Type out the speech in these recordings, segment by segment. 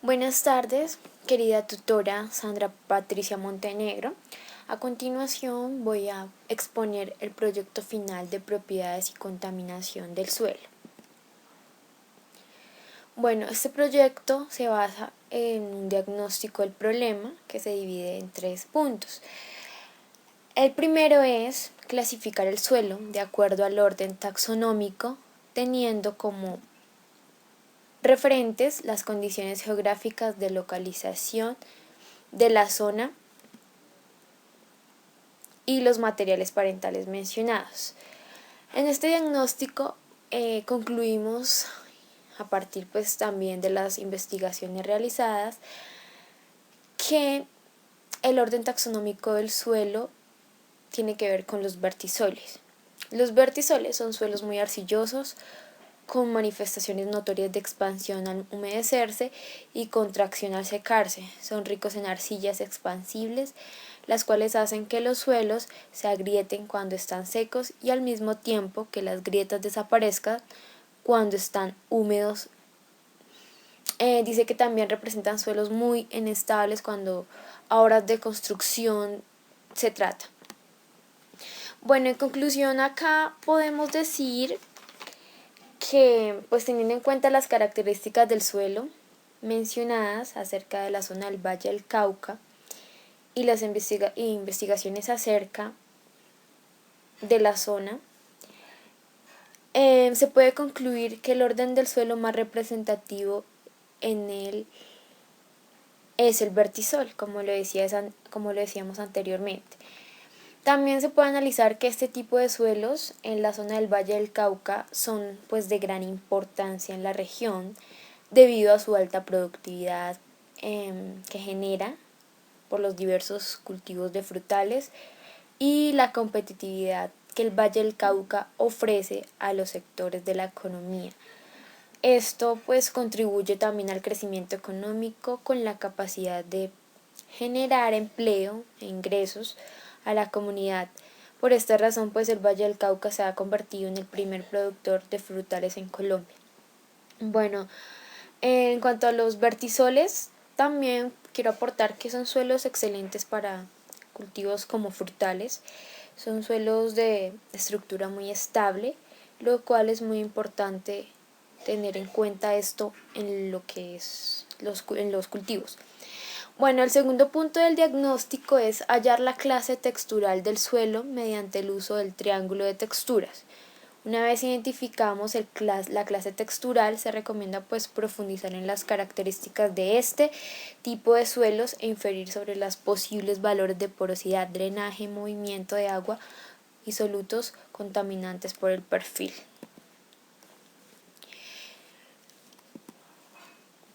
Buenas tardes, querida tutora Sandra Patricia Montenegro. A continuación voy a exponer el proyecto final de propiedades y contaminación del suelo. Bueno, este proyecto se basa en un diagnóstico del problema que se divide en 3 puntos. El primero es clasificar el suelo de acuerdo al orden taxonómico, teniendo como referentes las condiciones geográficas de localización de la zona y los materiales parentales mencionados. En este diagnóstico concluimos, a partir pues también de las investigaciones realizadas, que el orden taxonómico del suelo tiene que ver con los vertisoles. Los vertisoles son suelos muy arcillosos, con manifestaciones notorias de expansión al humedecerse y contracción al secarse. Son ricos en arcillas expansibles, las cuales hacen que los suelos se agrieten cuando están secos y al mismo tiempo que las grietas desaparezcan cuando están húmedos. Dice que también representan suelos muy inestables cuando a horas de construcción se trata. Bueno, en conclusión, acá podemos decir que, pues teniendo en cuenta las características del suelo mencionadas acerca de la zona del Valle del Cauca y las investigaciones acerca de la zona, se puede concluir que el orden del suelo más representativo en él es el vertisol, como lo decíamos anteriormente. También se puede analizar que este tipo de suelos en la zona del Valle del Cauca son pues de gran importancia en la región debido a su alta productividad que genera por los diversos cultivos de frutales y la competitividad que el Valle del Cauca ofrece a los sectores de la economía. Esto pues contribuye también al crecimiento económico con la capacidad de generar empleo e ingresos a la comunidad. Por esta razón, pues el Valle del Cauca se ha convertido en el primer productor de frutales en Colombia. Bueno, en cuanto a los vertisoles, también quiero aportar que son suelos excelentes para cultivos como frutales. Son suelos de estructura muy estable, lo cual es muy importante tener en cuenta esto en lo que es en los cultivos. Bueno, el segundo punto del diagnóstico es hallar la clase textural del suelo mediante el uso del triángulo de texturas. Una vez identificamos la clase textural, se recomienda pues profundizar en las características de este tipo de suelos e inferir sobre los posibles valores de porosidad, drenaje, movimiento de agua y solutos contaminantes por el perfil.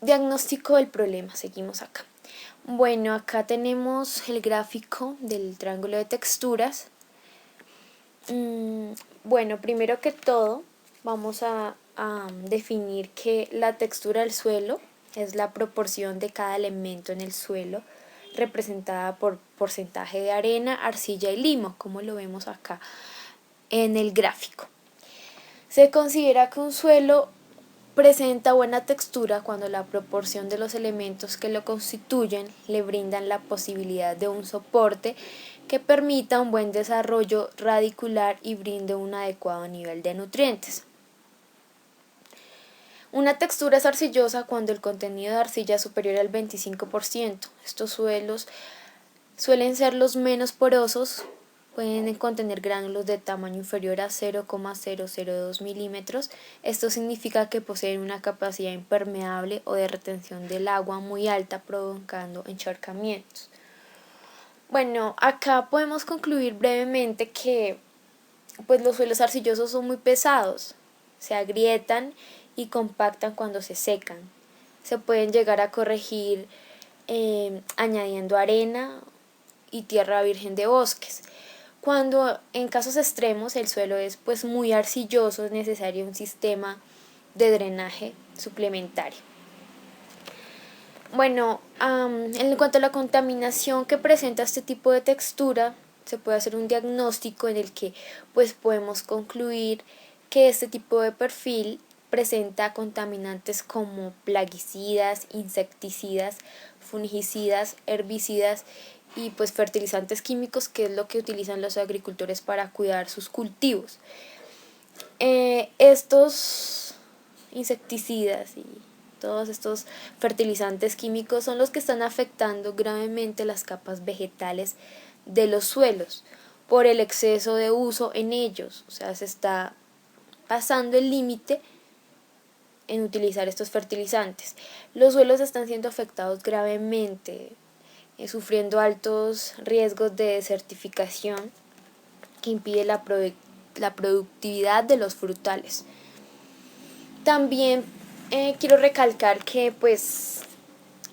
Diagnóstico del problema, seguimos acá. Bueno, acá tenemos el gráfico del triángulo de texturas. Bueno, primero que todo vamos a definir que la textura del suelo es la proporción de cada elemento en el suelo representada por porcentaje de arena, arcilla y limo, como lo vemos acá en el gráfico. Se considera que un suelo presenta buena textura cuando la proporción de los elementos que lo constituyen le brindan la posibilidad de un soporte que permita un buen desarrollo radicular y brinde un adecuado nivel de nutrientes. Una textura es arcillosa cuando el contenido de arcilla es superior al 25%. Estos suelos suelen ser los menos porosos, pueden contener gránulos de tamaño inferior a 0,002 milímetros. Esto significa que poseen una capacidad impermeable o de retención del agua muy alta, provocando encharcamientos. Bueno, acá podemos concluir brevemente que pues los suelos arcillosos son muy pesados, se agrietan y compactan cuando se secan. Se pueden llegar a corregir añadiendo arena y tierra virgen de bosques. Cuando en casos extremos el suelo es pues muy arcilloso, es necesario un sistema de drenaje suplementario. Bueno, en cuanto a la contaminación que presenta este tipo de textura, se puede hacer un diagnóstico en el que pues podemos concluir que este tipo de perfil presenta contaminantes como plaguicidas, insecticidas, fungicidas, herbicidas y pues fertilizantes químicos, que es lo que utilizan los agricultores para cuidar sus cultivos. Estos insecticidas y todos estos fertilizantes químicos son los que están afectando gravemente las capas vegetales de los suelos por el exceso de uso en ellos. O sea, se está pasando el límite en utilizar estos fertilizantes. Los suelos están siendo afectados gravemente, sufriendo altos riesgos de desertificación que impide la productividad de los frutales. También quiero recalcar que pues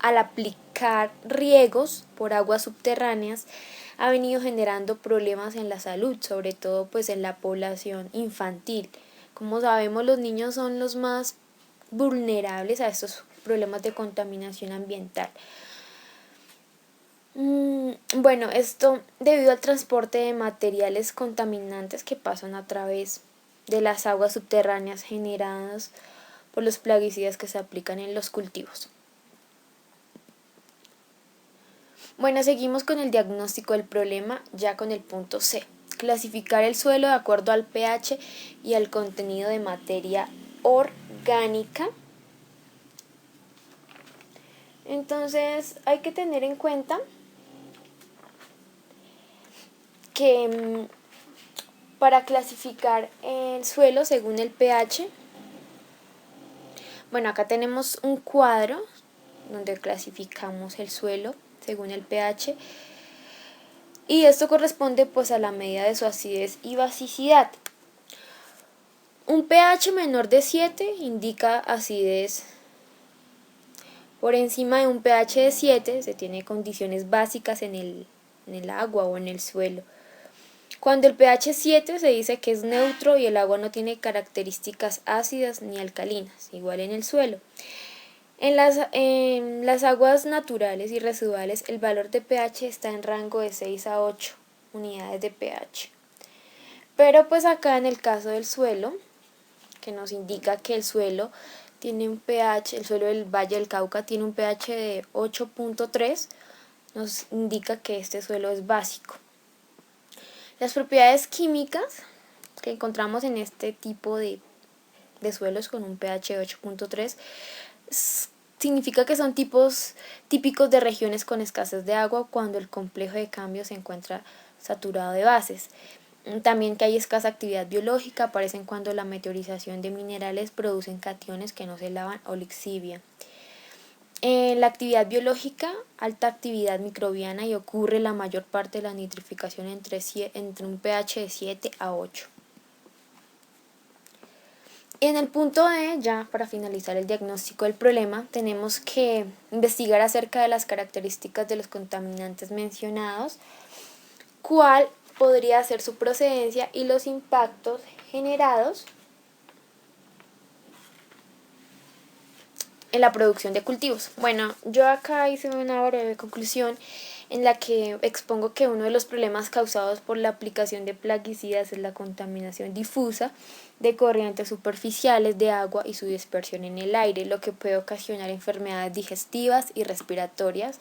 al aplicar riegos por aguas subterráneas ha venido generando problemas en la salud, sobre todo pues en la población infantil. Como sabemos, los niños son los más vulnerables a estos problemas de contaminación ambiental. Bueno, esto debido al transporte de materiales contaminantes que pasan a través de las aguas subterráneas generadas por los plaguicidas que se aplican en los cultivos. Bueno, seguimos con el diagnóstico del problema, ya con el punto C. Clasificar el suelo de acuerdo al pH y al contenido de materia orgánica. Entonces hay que tener en cuenta que para clasificar el suelo según el pH, bueno, acá tenemos un cuadro donde clasificamos el suelo según el pH y esto corresponde pues a la medida de su acidez y basicidad. Un pH menor de 7 indica acidez. Por encima de un pH de 7 se tiene condiciones básicas en el agua o en el suelo. Cuando el pH 7 se dice que es neutro y el agua no tiene características ácidas ni alcalinas, igual en el suelo. En las aguas naturales y residuales el valor de pH está en rango de 6 a 8 unidades de pH. Pero pues acá en el caso del suelo, que nos indica que el suelo tiene un pH, el suelo del Valle del Cauca tiene un pH de 8.3, nos indica que este suelo es básico. Las propiedades químicas que encontramos en este tipo de suelos con un pH de 8.3 significa que son tipos típicos de regiones con escasez de agua cuando el complejo de cambio se encuentra saturado de bases. También que hay escasa actividad biológica, aparecen cuando la meteorización de minerales producen cationes que no se lavan o lixivian. En la actividad biológica, alta actividad microbiana y ocurre la mayor parte de la nitrificación entre un pH de 7 a 8. En el punto D, ya para finalizar el diagnóstico del problema, tenemos que investigar acerca de las características de los contaminantes mencionados, cuál podría ser su procedencia y los impactos generados en la producción de cultivos. Bueno, yo acá hice una breve conclusión en la que expongo que uno de los problemas causados por la aplicación de plaguicidas es la contaminación difusa de corrientes superficiales de agua y su dispersión en el aire, lo que puede ocasionar enfermedades digestivas y respiratorias.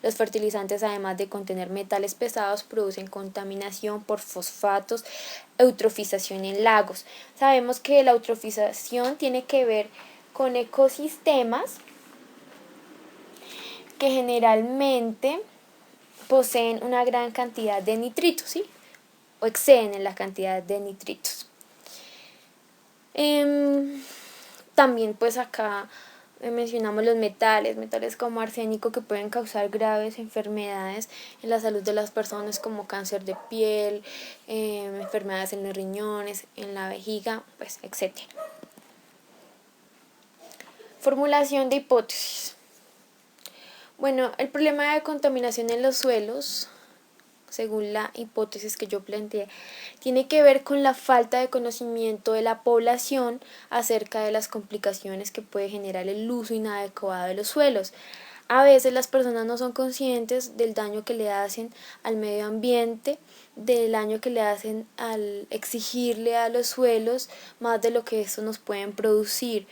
Los fertilizantes, además de contener metales pesados, producen contaminación por fosfatos, eutrofización en lagos. Sabemos que la eutrofización tiene que ver con ecosistemas que generalmente poseen una gran cantidad de nitritos, ¿sí? O exceden en la cantidad de nitritos. También pues acá mencionamos los metales como arsénico, que pueden causar graves enfermedades en la salud de las personas como cáncer de piel, enfermedades en los riñones, en la vejiga, pues etc. Formulación de hipótesis. Bueno, el problema de contaminación en los suelos, según la hipótesis que yo planteé, tiene que ver con la falta de conocimiento de la población acerca de las complicaciones que puede generar el uso inadecuado de los suelos. A veces las personas no son conscientes del daño que le hacen al medio ambiente, del daño que le hacen al exigirle a los suelos más de lo que estos nos pueden producir.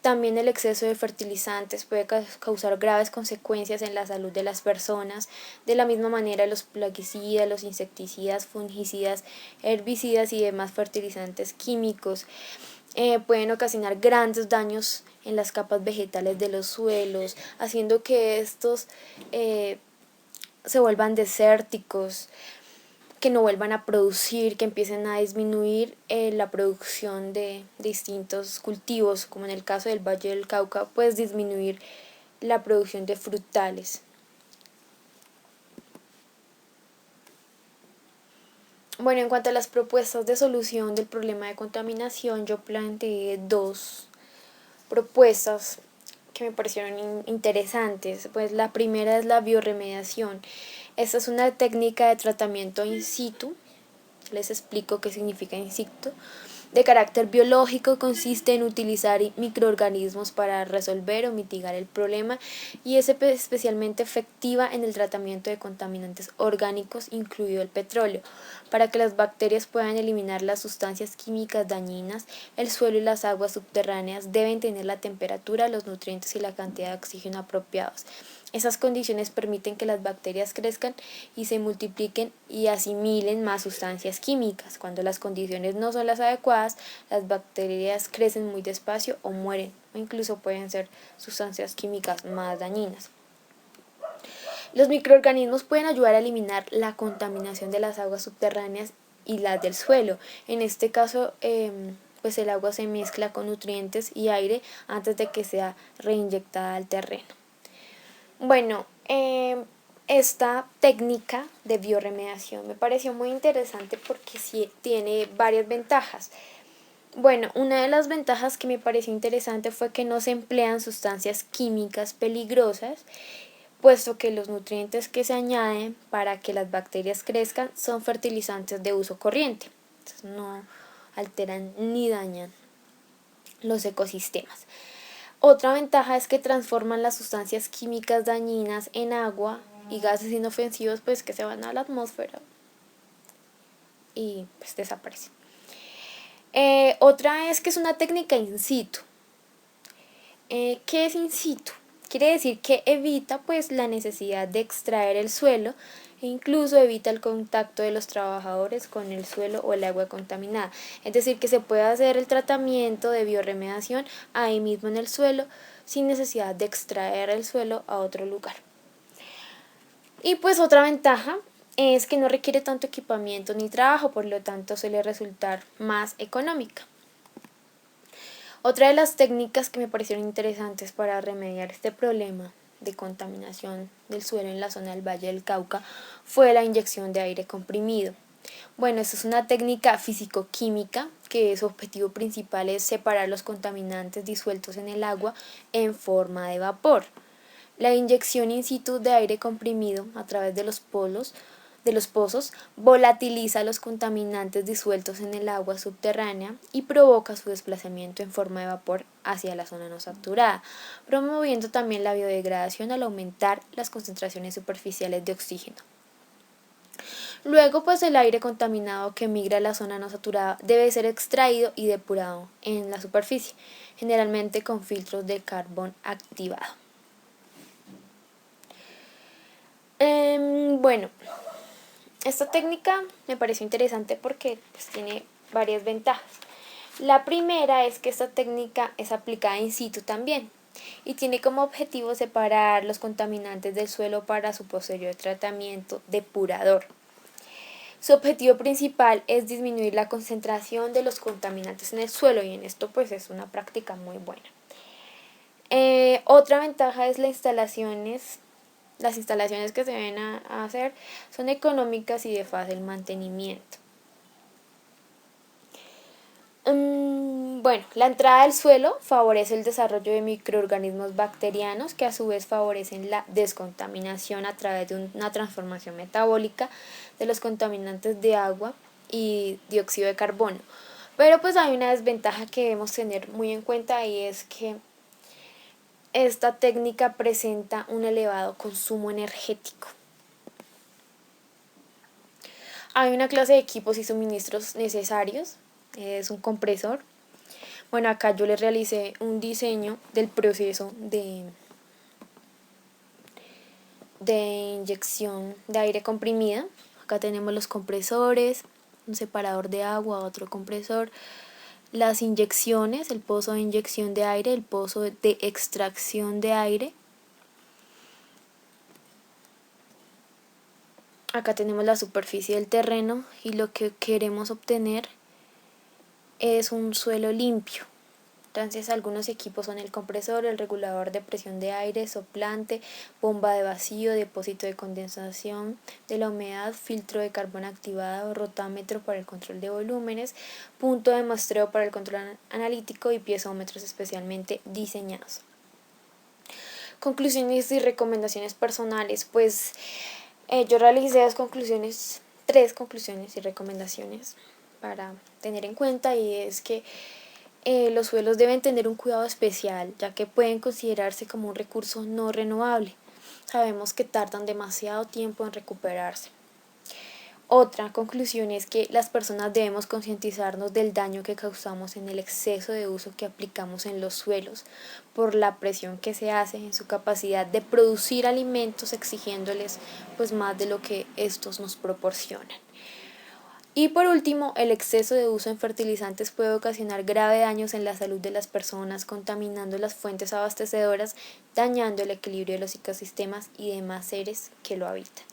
También el exceso de fertilizantes puede causar graves consecuencias en la salud de las personas. De la misma manera, los plaguicidas, los insecticidas, fungicidas, herbicidas y demás fertilizantes químicos pueden ocasionar grandes daños en las capas vegetales de los suelos, haciendo que estos se vuelvan desérticos, que no vuelvan a producir, que empiecen a disminuir la producción de distintos cultivos, como en el caso del Valle del Cauca, pues disminuir la producción de frutales. Bueno, en cuanto a las propuestas de solución del problema de contaminación, yo planteé dos propuestas que me parecieron interesantes. Pues la primera es la bioremediación. Esta es una técnica de tratamiento in situ. Les explico qué significa in situ. De carácter biológico, consiste en utilizar microorganismos para resolver o mitigar el problema y es especialmente efectiva en el tratamiento de contaminantes orgánicos, incluido el petróleo. Para que las bacterias puedan eliminar las sustancias químicas dañinas, el suelo y las aguas subterráneas deben tener la temperatura, los nutrientes y la cantidad de oxígeno apropiados. Esas condiciones permiten que las bacterias crezcan y se multipliquen y asimilen más sustancias químicas. Cuando las condiciones no son las adecuadas, las bacterias crecen muy despacio o mueren, o incluso pueden ser sustancias químicas más dañinas. Los microorganismos pueden ayudar a eliminar la contaminación de las aguas subterráneas y las del suelo. En este caso, pues el agua se mezcla con nutrientes y aire antes de que sea reinyectada al terreno. Bueno, esta técnica de bioremediación me pareció muy interesante porque sí tiene varias ventajas. Bueno, una de las ventajas que me pareció interesante fue que no se emplean sustancias químicas peligrosas, puesto que los nutrientes que se añaden para que las bacterias crezcan son fertilizantes de uso corriente. Entonces no alteran ni dañan los ecosistemas. Otra ventaja es que transforman las sustancias químicas dañinas en agua y gases inofensivos pues que se van a la atmósfera y pues desaparecen. Otra es que es una técnica in situ. ¿Qué es in situ? Quiere decir que evita pues la necesidad de extraer el suelo e incluso evita el contacto de los trabajadores con el suelo o el agua contaminada. Es decir, que se puede hacer el tratamiento de bioremediación ahí mismo en el suelo sin necesidad de extraer el suelo a otro lugar. Y pues otra ventaja es que no requiere tanto equipamiento ni trabajo, por lo tanto suele resultar más económica. Otra de las técnicas que me parecieron interesantes para remediar este problema de contaminación del suelo en la zona del Valle del Cauca fue la inyección de aire comprimido. Bueno, esta es una técnica físico-química que su objetivo principal es separar los contaminantes disueltos en el agua en forma de vapor. La inyección in situ de aire comprimido a través de los pozos volatiliza los contaminantes disueltos en el agua subterránea y provoca su desplazamiento en forma de vapor hacia la zona no saturada, promoviendo también la biodegradación al aumentar las concentraciones superficiales de oxígeno. Luego, pues el aire contaminado que migra a la zona no saturada debe ser extraído y depurado en la superficie, generalmente con filtros de carbón activado. Bueno, esta técnica me pareció interesante porque pues, tiene varias ventajas. La primera es que esta técnica es aplicada in situ también y tiene como objetivo separar los contaminantes del suelo para su posterior tratamiento depurador. Su objetivo principal es disminuir la concentración de los contaminantes en el suelo y en esto pues es una práctica muy buena. Otra ventaja es las instalaciones que se deben hacer son económicas y de fácil mantenimiento. Bueno, la entrada del suelo favorece el desarrollo de microorganismos bacterianos que a su vez favorecen la descontaminación a través de una transformación metabólica de los contaminantes de agua y dióxido de carbono. Pero pues hay una desventaja que debemos tener muy en cuenta y es que esta técnica presenta un elevado consumo energético. Hay una clase de equipos y suministros necesarios, es un compresor. Bueno, acá yo les realicé un diseño del proceso de inyección de aire comprimida. Acá tenemos los compresores, un separador de agua, otro compresor, las inyecciones, el pozo de inyección de aire, el pozo de extracción de aire. Acá tenemos la superficie del terreno y lo que queremos obtener es un suelo limpio. Entonces algunos equipos son el compresor, el regulador de presión de aire, soplante, bomba de vacío, depósito de condensación de la humedad, filtro de carbón activado, rotámetro para el control de volúmenes, punto de muestreo para el control analítico y piezómetros especialmente diseñados. Conclusiones y recomendaciones personales. Pues yo realicé tres conclusiones y recomendaciones para tener en cuenta, y es que los suelos deben tener un cuidado especial, ya que pueden considerarse como un recurso no renovable. Sabemos que tardan demasiado tiempo en recuperarse. Otra conclusión es que las personas debemos concientizarnos del daño que causamos en el exceso de uso que aplicamos en los suelos por la presión que se hace en su capacidad de producir alimentos, exigiéndoles pues más de lo que estos nos proporcionan. Y por último, el exceso de uso en fertilizantes puede ocasionar graves daños en la salud de las personas, contaminando las fuentes abastecedoras, dañando el equilibrio de los ecosistemas y demás seres que lo habitan.